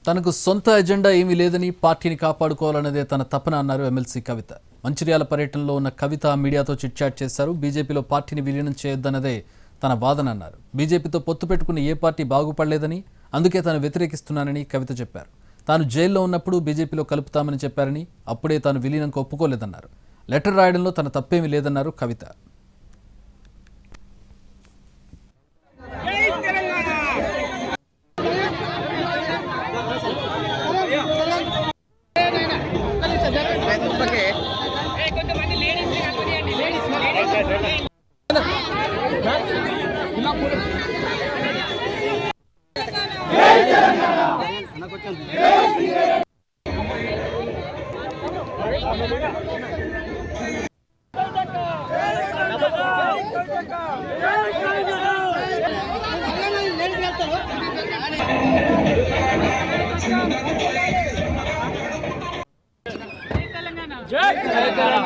తనకు సొంత ఎజెండా ఏమీ లేదని పార్టీని కాపాడుకోవాలన్నదే తన తపన అన్నారు ఎమ్మెల్సీ కవిత. మంచిర్యాల పర్యటనలో ఉన్న కవిత మీడియాతో చిట్చాట్ చేశారు. బీజేపీలో పార్టీని విలీనం చేయొద్దన్నదే తన వాదన అన్నారు. బీజేపీతో పొత్తు పెట్టుకున్న ఏ పార్టీ బాగుపడలేదని, అందుకే తాను వ్యతిరేకిస్తున్నానని కవిత చెప్పారు. తాను జైల్లో ఉన్నప్పుడు బీజేపీలో కలుపుతామని చెప్పారని, అప్పుడే తాను విలీనంకు ఒప్పుకోలేదన్నారు. లెటర్ రాయడంలో తన తప్పేమీ లేదన్నారు కవిత. జై తెలంగాణ